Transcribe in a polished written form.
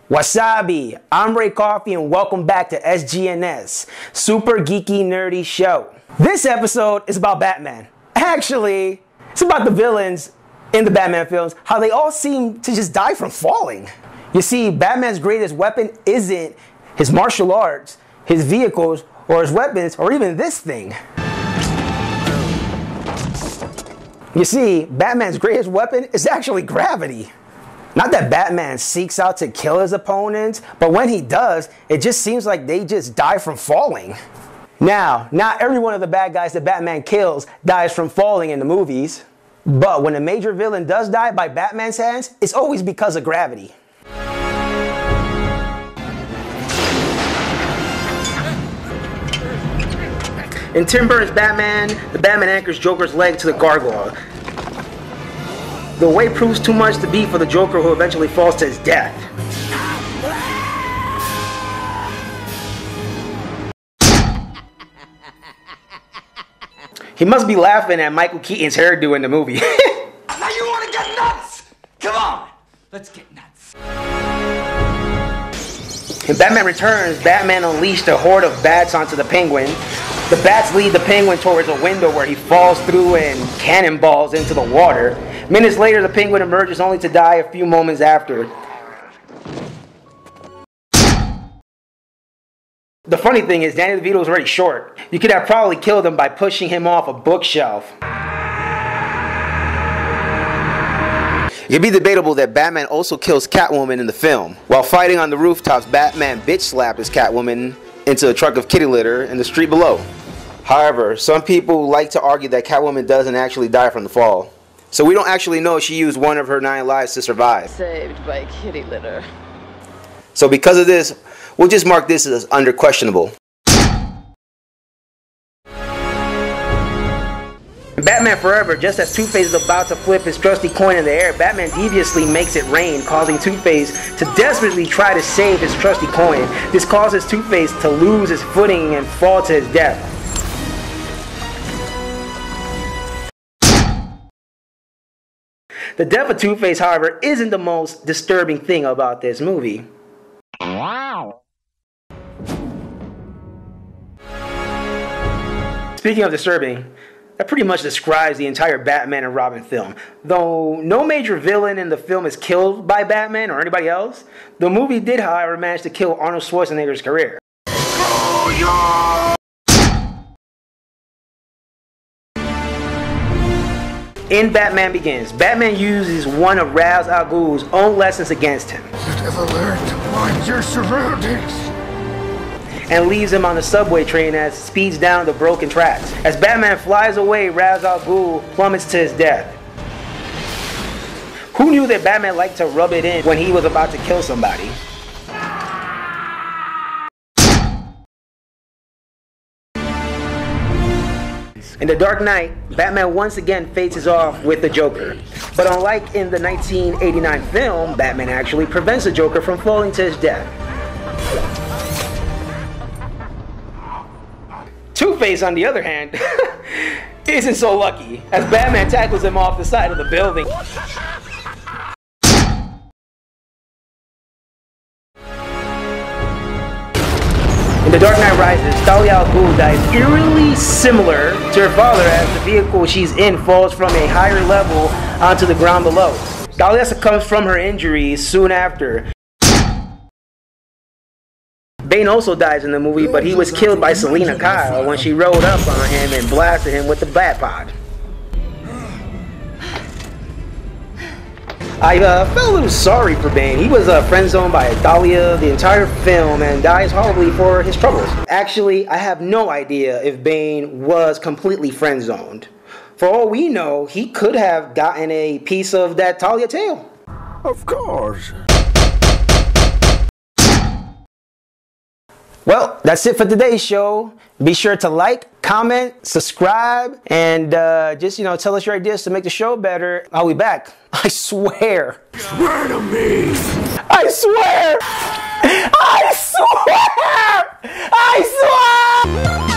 Wasabi, I'm Ray Coffee and welcome back to SGNS, Super Geeky Nerdy Show. This episode is about Batman. Actually, it's about the villains in the Batman films, how they all seem to just die from falling. You see, Batman's greatest weapon isn't his martial arts, his vehicles, or his weapons, or even this thing. You see, Batman's greatest weapon is actually gravity. Not that Batman seeks out to kill his opponents, but when he does, it just seems like they just die from falling. Now, not every one of the bad guys that Batman kills dies from falling in the movies, but when a major villain does die by Batman's hands, it's always because of gravity. In Tim Burton's Batman, the Batman anchors Joker's leg to the gargoyle. The weight proves too much to be for the Joker, who eventually falls to his death. He must be laughing at Michael Keaton's hairdo in the movie. Now you want to get nuts? Come on, let's get nuts. In Batman Returns, Batman unleashed a horde of bats onto the Penguin. The bats lead the Penguin towards a window where he falls through and cannonballs into the water. Minutes later, the Penguin emerges only to die a few moments after. The funny thing is, Danny DeVito was already short. You could have probably killed him by pushing him off a bookshelf. It could be debatable that Batman also kills Catwoman in the film. While fighting on the rooftops, Batman bitch slapped his Catwoman into a truck of kitty litter in the street below. However, some people like to argue that Catwoman doesn't actually die from the fall. So we don't actually know if she used one of her 9 lives to survive. Saved by kitty litter. So because of this, we'll just mark this as under questionable. In Batman Forever, just as Two-Face is about to flip his trusty coin in the air, Batman deviously makes it rain, causing Two-Face to desperately try to save his trusty coin. This causes Two-Face to lose his footing and fall to his death. The death of Two-Face, however, isn't the most disturbing thing about this movie. Wow. Speaking of disturbing, that pretty much describes the entire Batman and Robin film. Though no major villain in the film is killed by Batman or anybody else, the movie did, however, manage to kill Arnold Schwarzenegger's career. Oh, yeah! In Batman Begins, Batman uses one of Ra's al Ghul's own lessons against him. You never learn to mind your surroundings. And leaves him on the subway train as it speeds down the broken tracks. As Batman flies away, Ra's al Ghul plummets to his death. Who knew that Batman liked to rub it in when he was about to kill somebody? In The Dark Knight, Batman once again faces off with the Joker. But unlike in the 1989 film, Batman actually prevents the Joker from falling to his death. Two-Face, on the other hand, isn't so lucky, as Batman tackles him off the side of the building. In The Dark Knight Rises, Talia al Ghul dies eerily similar to her father, as the vehicle she's in falls from a higher level onto the ground below. Talia succumbs from her injuries soon after. Bane also dies in the movie, but he was killed by Selina Kyle when she rode up on him and blasted him with the Batpod. I felt a little sorry for Bane. He was friend-zoned by Dahlia the entire film and dies horribly for his troubles. Actually, I have no idea if Bane was completely friend-zoned. For all we know, he could have gotten a piece of that Talia tail. Of course. Well, that's it for today's show. Be sure to like, comment, subscribe, and just, tell us your ideas to make the show better. I'll be back. I swear. Swear to me. I swear. I swear. I swear.